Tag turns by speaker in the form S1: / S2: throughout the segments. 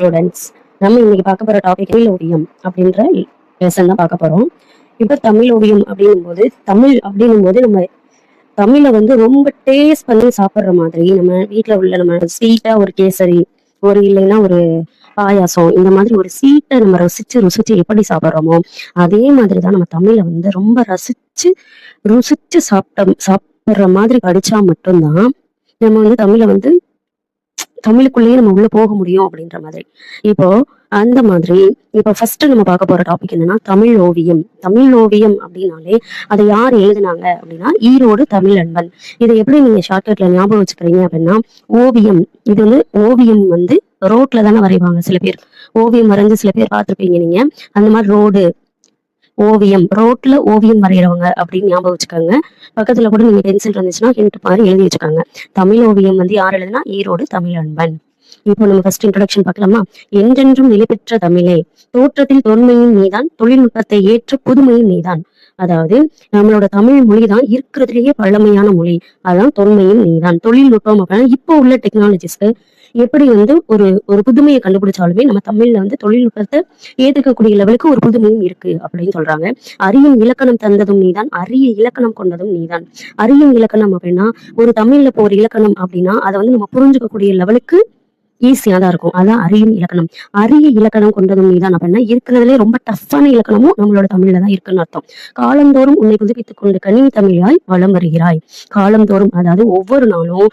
S1: Students, நம்ம இன்னைக்கு பார்க்க போற டாபிக் தமிழ் ஓவியம் அப்படின்ற லெசன் தான் பார்க்க போறோம். இப்ப தமிழ் ஓவியம் அப்படின்னும் போது நம்ம தமிழை வந்து ரொம்ப டேஸ்ட் பண்ணி சாப்பிடுற மாதிரி நம்ம வீட்டுல உள்ள நம்ம ஸ்வீட்டா ஒரு கேசரி ஒரு இல்லைன்னா ஒரு பாயாசம் இந்த மாதிரி ஒரு ஸ்வீட்டை நம்ம ருசிச்சு ருசிச்சு எப்படி சாப்பிட்றோமோ அதே மாதிரிதான் நம்ம தமிழை வந்து ரொம்ப ரசிச்சு ருசிச்சு சாப்பிடுற மாதிரி படிச்சா மட்டும்தான் நம்ம வந்து தமிழை வந்து தமிழுக்குள்ளேயே நம்ம உள்ள போக முடியும் அப்படின்ற மாதிரி. இப்போ அந்த மாதிரி இப்போ ஃபர்ஸ்ட் நம்ம பார்க்க போற டாபிக் என்னன்னா தமிழ் ஓவியம். தமிழ் ஓவியம் அப்படின்னாலே அதை யார் எழுதினாங்க அப்படின்னா ஈரோடு தமிழன்பன். இதை எப்படி நீங்க ஷார்ட்கட்ல ஞாபகம் வச்சுக்கிறீங்க அப்படின்னா ஓவியம், இது வந்து ஓவியம் வந்து ரோட்ல தானே வரைவாங்க சில பேர். ஓவியம் வரைஞ்சு சில பேர் பார்த்துருப்பீங்க நீங்க. அந்த மாதிரி ரோடு ஓவியம், ரோட்ல ஓவியம் வரைகிறவங்க அப்படின்னு ஞாபகம் வச்சுக்கோங்க. பக்கத்துல கூட நீங்க பென்சில் இருந்துச்சுன்னா ஹிண்ட் மாதிரி எழுதி வச்சுக்கோங்க. தமிழ் ஓவியம் வந்து யார் எழுதுனா ஈரோடு தமிழன்பன். இப்போ நம்ம ஃபர்ஸ்ட் இன்ட்ரோடக்ஷன் பார்க்கலாமா? என்றென்றும் நிலை பெற்ற தமிழே, தோற்றத்தில் தொன்மையும் நீதான், தொழில்நுட்பத்தை ஏற்ற புதுமையும் நீதான். அதாவது நம்மளோட தமிழ் மொழி தான் இருக்கிறதுலேயே பழமையான மொழி. அதான் தொன்மையும் நீதான். தொழில்நுட்பம் அப்படின்னா இப்போ உள்ள டெக்னாலஜிஸ்க்கு எப்படி வந்து ஒரு ஒரு புதுமையை கண்டுபிடிச்சாலுமே நம்ம தமிழ்ல வந்து தொழில்நுட்பத்தை ஏத்துக்கக்கூடிய லெவலுக்கு ஒரு புதுமையும் இருக்கு அப்படின்னு சொல்றாங்க. அரியும் இலக்கணம் தந்ததும் நீதான், அரிய இலக்கணம் கொண்டதும் நீதான். அரியும் இலக்கணம் அப்படின்னா ஒரு தமிழ்ல இப்போ ஒரு இலக்கணம் அப்படின்னா அதை வந்து நம்ம புரிஞ்சுக்கக்கூடிய லெவலுக்கு ஈஸியா தான் இருக்கும். அதான் அரியும் இலக்கணம். அரிய இலக்கணம் கொண்டதும் நீதான் அப்படின்னா இருக்கிறதுலே ரொம்ப டஃப்பான இலக்கணமும் நம்மளோட தமிழ்ல தான் இருக்குன்னு அர்த்தம். காலந்தோறும் உன்னை புதுப்பித்துக் கொண்டு கனி தமிழாய் வளம் வருகிறாய். காலந்தோறும் அதாவது ஒவ்வொரு நாளும்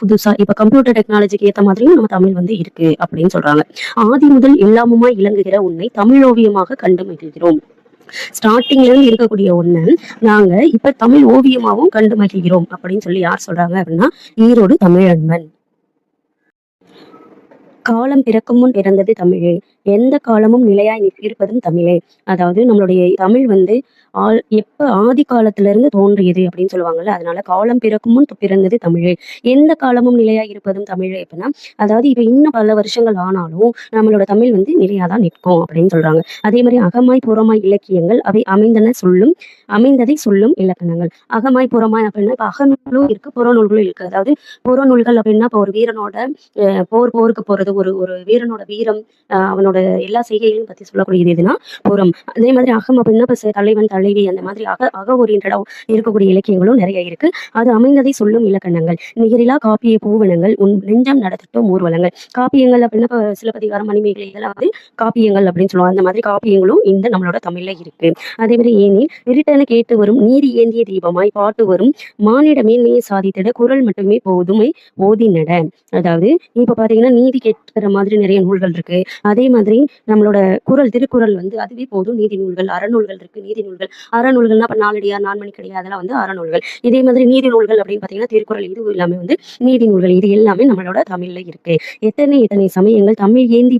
S1: புதுசா இப்ப கம்ப்யூட்டர் டெக்னாலஜிக்கு ஏத்த மாதிரியும் நம்ம தமிழ் வந்து இருக்கு அப்படின்னு சொல்றாங்க. ஆதி முதல் எல்லாமுமாய் இலங்குகிற உன்னை தமிழோவியமாக கண்டு மகிழ்கிறோம். ஸ்டார்டிங்ல இருந்து இருக்கக்கூடிய ஒண்ணு நாங்க இப்ப தமிழ் ஓவியமாகவும் கண்டு மகிழ்கிறோம் அப்படின்னு சொல்லி யார் சொல்றாங்க அப்படின்னா ஈரோடு தமிழன்பன். காலம் பிறக்கும் முன் பிறந்தது தமிழே, எந்த காலமும் நிலையாய் இருப்பதும் தமிழே. அதாவது நம்மளுடைய தமிழ் வந்து எப்ப ஆதி காலத்துல இருந்து தோன்றியது அப்படின்னு சொல்லுவாங்கல்ல. அதனால காலம் பிறக்கும் முன் பிறந்தது தமிழே, எந்த காலமும் நிலையாய் இருப்பதும் தமிழே அப்படின்னா அதாவது இப்ப இன்னும் பல வருஷங்கள் ஆனாலும் நம்மளோட தமிழ் வந்து நிலையாதான் நிற்கும் அப்படின்னு சொல்றாங்க. அதே மாதிரி அகமாய் புறமாய் இலக்கியங்கள் அவை அமைந்ததை சொல்லும் இலக்கணங்கள். அகமாய் புறமாய் அப்படின்னா இப்ப அகநூலும் இருக்கு புறநூல்களும் இருக்கு. அதாவது புறநூல்கள் அப்படின்னா இப்ப ஒரு வீரனோட போருக்கு போறது, ஒரு ஒரு வீரனோட வீரம், அவனோட எல்லா செய்கைகளையும் பத்தி சொல்லக்கூடியது எதுனா புறம். அதே மாதிரி அகம் அப்படின்னா இப்ப தலைவன் தலைவி அந்த மாதிரி அக ஓரியன்டா இருக்கக்கூடிய இலக்கியங்களும் நிறைய இருக்கு. அது அமைந்ததை சொல்லும் இலக்கணங்கள். நிகரிலா காப்பிய பூவனங்கள் உன் நெஞ்சம் நடத்தட்டும் ஊர்வலங்கள். காப்பியங்கள் அப்படின்னா இப்ப சிலப்பதிகாரம் மணிமேகலை இதெல்லாம் வந்து காப்பியங்கள் அப்படின்னு சொல்லுவாங்க. அந்த மாதிரி காப்பியங்களும் இந்த நம்மளோட தமிழ்ல இருக்கு. அதே மாதிரி ஏனில் இருட்டென கேட்டு வரும் நீதி ஏந்திய தீபமாய் பாட்டு வரும் மானிட மேன்மையை சாதித்திட குரல் மட்டுமே போதுமை ஓதி நட. அதாவது இப்ப பாத்தீங்கன்னா நீதி கேட்கிற மாதிரி நிறைய நூல்கள் இருக்கு. அதே மாதிரி நம்மளோட திருக்குறள் வந்து அதுவே போதும் நீதி நூல்கள். அறநூல்கள் இருக்கு, நீதி நூல்கள். அறநூல்கள்னா இப்ப நாலடியார் நான்மணிக்கடியார் அதெல்லாம் வந்து அறநூல்கள். இதே மாதிரி நீதி நூல்கள் அப்படின்னு பாத்தீங்கன்னா திருக்குறள், இது எல்லாமே வந்து நீதி நூல்கள். இது எல்லாமே நம்மளோட தமிழ்ல இருக்கு. எத்தனை சமயங்கள் தமிழ் ஏந்தி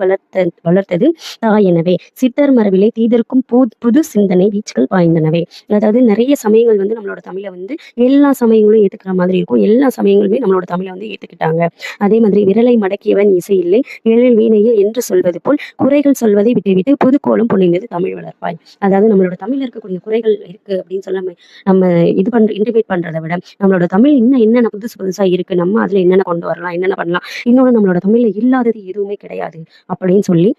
S1: வளர்த்தது தாயெனவே, சித்தர் மரபிலே தீதற்கும் புது சிந்தனை வீச்சுகள் பாய்ந்தனவே. அதாவது நிறைய சமயங்கள் வந்து நம்மளோட தமிழை வந்து எல்லா சமயங்களும் ஏத்துக்கிற மாதிரி இருக்கும். எல்லா சமயங்களுமே நம்மளோட தமிழை வந்து ஏத்துக்கிட்டாங்க. அதே மாதிரி விரலை மடக்கியவன் இசை இல்லை எழில் வீணையில் என்று சொல்வது போல் குறைகள் சொல்வதை விட்டுவிட்டு புதுக்கோலம் புனைந்தது தமிழ் வளர்ப்பாய். அதாவது நம்மளோட தமிழ்ல இருக்கக்கூடிய குறைகள் இருக்கு அப்படின்னு சொல்ல நம்ம இன்டிமேட் பண்றதை விட நம்மளோட தமிழ் இன்னும் என்னென்ன புதுசா இருக்கு, நம்ம அதுல என்னென்ன கொண்டு வரலாம், என்னென்ன பண்ணலாம், இன்னொன்னு நம்மளோட தமிழ்ல இல்லாதது எதுவுமே கிடையாது அப்படின்னு சொல்லி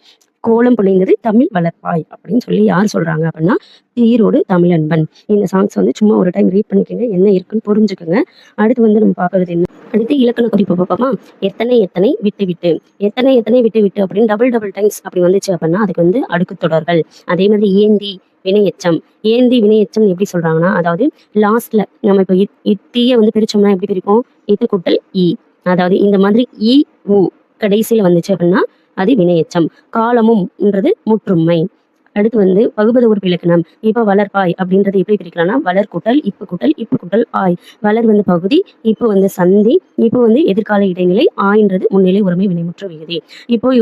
S1: கோலம் புனைந்தது தமிழ் வளர்ப்பாய் அப்படின்னு சொல்லி யார் சொல்றாங்க அப்படின்னா ஈரோடு தமிழன்பன். இந்த சாங்ஸ் வந்து சும்மா ஒரு டைம் ரீட் பண்ணிக்கோங்க, என்ன இருக்குன்னு புரிஞ்சுக்கோங்க. அடுத்து வந்து நம்ம பார்க்கறது என்ன, அடுத்து இலக்கண குறிப்பு பார்ப்போமா? எத்தனை விட்டு விட்டு, எத்தனை விட்டு விட்டு அப்படின்னு டபுள் டைம்ஸ் அப்படி வந்துச்சு அப்படின்னா அதுக்கு வந்து அடுக்கு தொடர்கள். அதே மாதிரி ஏந்தி வினையச்சம் எப்படி சொல்றாங்கன்னா அதாவது லாஸ்ட்ல நம்ம இப்போ இத்திய வந்து பிரிச்சோம்னா எப்படி பிரிப்போம்? இத்து கூட்டல் இ. அதாவது இந்த மாதிரி இ உ கடைசியில வந்துச்சு அப்படின்னா அது வினையச்சம். காலமும்ன்றது முற்றுமை. அடுத்து வந்து பகுபத உறுப்பு இலக்கணம். இப்ப வளர்ப்பாய் அப்படின்றது எப்படி பிரிக்கலாம்னா வளர் கூட்டல் இப்பு கூட்டல் ஆய். வளர் வந்து பகுதி, இப்போ வந்து சந்தி, இப்போ வந்து எதிர்கால இடைநிலை, ஆயின்றது முன்னிலை ஒருமை வினைமுற்று விகுதி. இப்போ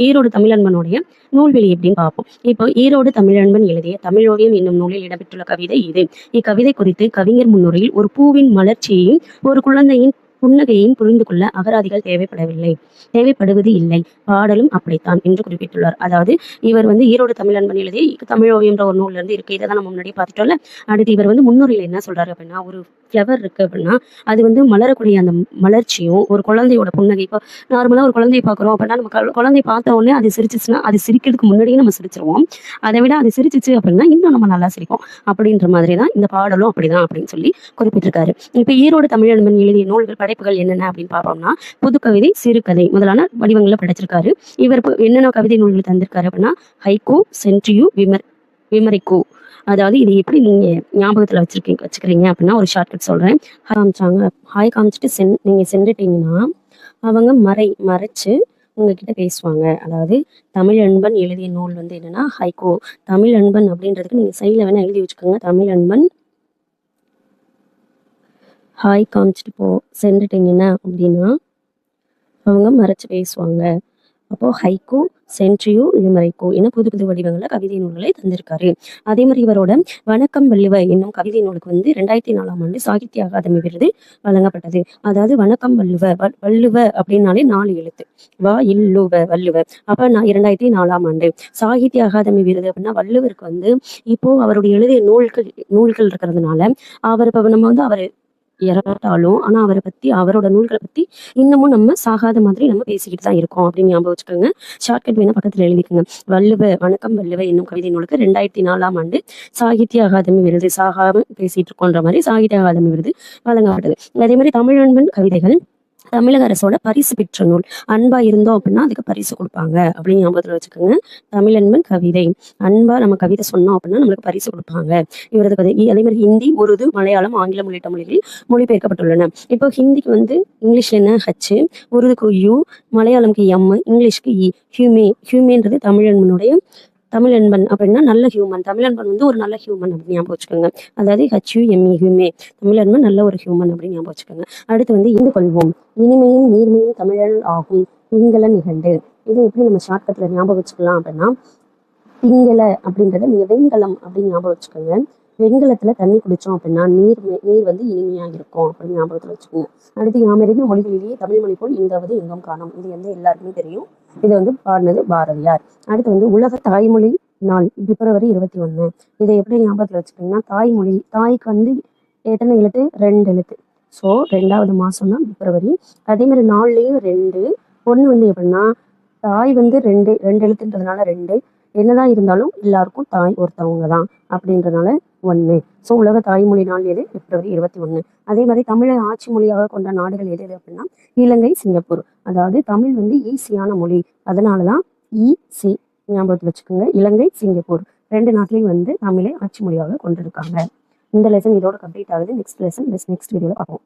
S1: ஈரோடு தமிழன்பனுடைய நூல்வெளி எப்படின்னு பார்ப்போம். இப்போ ஈரோடு தமிழன்பன் எழுதிய தமிழோவியம் என்னும் நூலில் இடம்பெற்றுள்ள கவிதை இது. இக்கவிதை குறித்து கவிஞர் முன்னுரையில் ஒரு பூவின் மலர்ச்சியையும் ஒரு குழந்தையின் புன்னகையையும் புரிந்து கொள்ள அகராதிகள் தேவைப்படுவது இல்லை. பாடலும் அப்படித்தான் என்று குறிப்பிட்டுள்ளார். அதாவது இவர் வந்து ஈரோடு தமிழன்பன் எழுதி தமிழ் ஓவியம்ன்ற ஒரு நூல்ல இருந்து இருக்கு. இதை தான் நம்ம முன்னாடி பார்த்துட்டோம்ல. அடுத்து இவர் வந்து முன்னுரையில என்ன சொல்றாரு அப்படின்னா, ஒரு ஃப்ளவர் இருக்கு அப்படின்னா அது வந்து மலரக்கூடிய அந்த மலர்ச்சியும் ஒரு குழந்தையோட புன்னகை. இப்போ நார்மலா ஒரு குழந்தைய பார்க்குறோம் அப்படின்னா நம்ம குழந்தைய பார்த்த உடனே அது சிரிச்சிச்சுன்னா அது சிரிக்கிறதுக்கு முன்னாடியே நம்ம சிரிச்சிருவோம். அதை விட அது சிரிச்சிச்சு அப்படின்னா இன்னும் நம்ம நல்லா சிரிப்போம். அப்படின்ற மாதிரி தான் இந்த பாடலும் அப்படிதான் அப்படின்னு சொல்லி குறிப்பிட்டிருக்காரு. இப்போ ஈரோடு தமிழன்பன் எழுதிய நூல்கள் படைப்புகள் என்னென்ன அப்படின்னு பார்ப்போம்னா, புதுக்கவிதை, சிறுகதை முதலான வடிவங்களை படைச்சிருக்காரு. இவர் என்னென்ன கவிதை நூல்கள் தந்திருக்காரு அப்படின்னா, ஹைக்கூ, சென்ட்ரியூ, விமரிக்கூ. அதாவது இது எப்படி நீங்க ஞாபகத்துல வச்சுக்கிறீங்க அப்படின்னா, ஒரு ஷார்ட்கட் சொல்றேன். ஹாய் காமிச்சிட்டு நீங்க சென்றுட்டீங்கன்னா அவங்க மறைச்சு உங்ககிட்ட பேசுவாங்க. அதாவது தமிழன்பன் எழுதிய நூல் வந்து என்னன்னா ஹைக்கூ. தமிழன்பன் அப்படின்றதுக்கு நீங்க சைட்ல வேணா எழுதி வச்சுக்கோங்க. தமிழன்பன் ஹாய் காமிச்சிட்டு சென்றுட்டீங்கன்னா அப்படின்னா அவங்க மறைச்சு பேசுவாங்க. அப்போ ஹைக்கூ, சென்ட்ரியூ, லிமரிக்கூ என புது புது வடிவங்களை கவிதை நூல்களை தந்திருக்காரு. அதே மாதிரி இவரோட வணக்கம் வள்ளுவ என்னும் கவிதை நூலுக்கு வந்து 2004ஆம் ஆண்டு சாகித்ய அகாதமி விருது வழங்கப்பட்டது. அதாவது வணக்கம் வள்ளுவ அப்படின்னாலே 4 எழுத்து. வள்ளுவ. அப்ப 2004ஆம் ஆண்டு சாகித்ய அகாதமி விருது அப்படின்னா வள்ளுவருக்கு வந்து இப்போ அவருடைய எழுதிய நூல்கள் இருக்கிறதுனால அவர் இப்ப நம்ம வந்து அவர் இறந்தாலும் ஆனா அவரோட நூல்களை பத்தி இன்னமும் நம்ம சாகாத மாதிரி நம்ம பேசிக்கிட்டு தான் இருக்கோம் அப்படின்னு ஞாபகம் வச்சுக்கோங்க. ஷார்ட்கட் வேணா பக்கத்துல எழுதிக்கோங்க. வணக்கம் வள்ளுவ என்னும் கவிதை நூலுக்கு 2004ஆம் ஆண்டு சாகித்ய அகாதமி விருது, சாகாம பேசிட்டு இருக்கோன்ற மாதிரி சாகித்ய அகாதமி விருது வழங்கப்பட்டது. அதே மாதிரி தமிழன்பன் கவிதைகள் தமிழக அரசோட பரிசு பெற்ற நூல். அன்பா இருந்தோம் அப்படின்னா அதுக்கு பரிசு கொடுப்பாங்க அப்படின்னு ஞாபகத்துல வச்சுக்கோங்க. தமிழன்பன் கவிதை. அன்பா நம்ம கவிதை சொன்னோம் அப்படின்னா நம்மளுக்கு பரிசு கொடுப்பாங்க. இவரது கதை அதே மாதிரி ஹிந்தி, உருது, மலையாளம், ஆங்கிலம் உள்ளிட்ட மொழிகளில் மொழிபெயர்க்கப்பட்டுள்ளன. இப்போ ஹிந்திக்கு வந்து இங்கிலீஷ்ல என்ன ஹச், உருதுக்கு யூ, மலையாளம்க்கு எம், இங்கிலீஷ்க்கு இ. ஹியூமேன்றது தமிழன்பன் அப்படின்னா நல்ல ஹியூமன். தமிழன்பன் வந்து ஒரு நல்ல ஹியூமன் அப்படின்னு ஞாபகம் வச்சுக்கோங்க. அதாவது HUME ஹியூமே. தமிழன்பன் நல்ல ஒரு ஹியூமன் அப்படின்னு ஞாபகம் வச்சுக்கோங்க. அடுத்து வந்து இந்து கொள்வோம். இனிமையும் நீர்மையும் தமிழன் ஆகும். திங்கள நிகண்டு. இது எப்படி நம்ம ஷார்ட்கட்ல ஞாபகம் வச்சுக்கலாம் அப்படின்னா, திங்கள அப்படின்றத நீங்க வெண்கலம் அப்படின்னு ஞாபகம் வச்சுக்கோங்க. வெண்கலத்துல தண்ணி குடிச்சோம் அப்படின்னா நீர் வந்து இனிமையா இருக்கும் அப்படின்னு ஞாபகத்துல வச்சுக்கோங்க. அடுத்து யாமிருந்து மொழிகளிலேயே தமிழ் மொழி போல் எங்காவது எங்கும் காணும். இது வந்து எல்லாருக்குமே தெரியும். இது வந்து பாடினது பாரதியார். அடுத்து வந்து உலக தாய்மொழி நாள் பிப்ரவரி 21. இதை எப்படி ஞாபகத்துல வச்சுக்கோங்கன்னா, தாய்க்கு வந்து எத்தனை எழுத்து? 2 எழுத்து. ஸோ 2வது மாசம் தான் பிப்ரவரி. அதே மாதிரி நாள்லயும் 2. ஒண்ணு வந்து எப்படின்னா, தாய் வந்து 2 எழுத்துன்றதுனால 2. என்னதான் இருந்தாலும் எல்லாருக்கும் தாய் ஒருத்தவங்க தான் அப்படின்றதுனால 1. ஸோ உலக தாய்மொழி நாள் எது? பிப்ரவரி 21. அதே மாதிரி தமிழை ஆட்சி மொழியாக கொண்ட நாடுகள் எது அப்படின்னா, இலங்கை, சிங்கப்பூர். அதாவது தமிழ் வந்து ஈஸியான மொழி, அதனாலதான் ஈசி ஞாபகத்தில் வச்சுக்கோங்க. இலங்கை, சிங்கப்பூர் 2 நாட்டிலையும் வந்து தமிழை ஆட்சி மொழியாக கொண்டிருக்காங்க. இந்த லெசன் இதோட கம்ப்ளீட் ஆகுது. நெக்ஸ்ட் லெசன் நெக்ஸ்ட் வீடியோல பார்ப்போம்.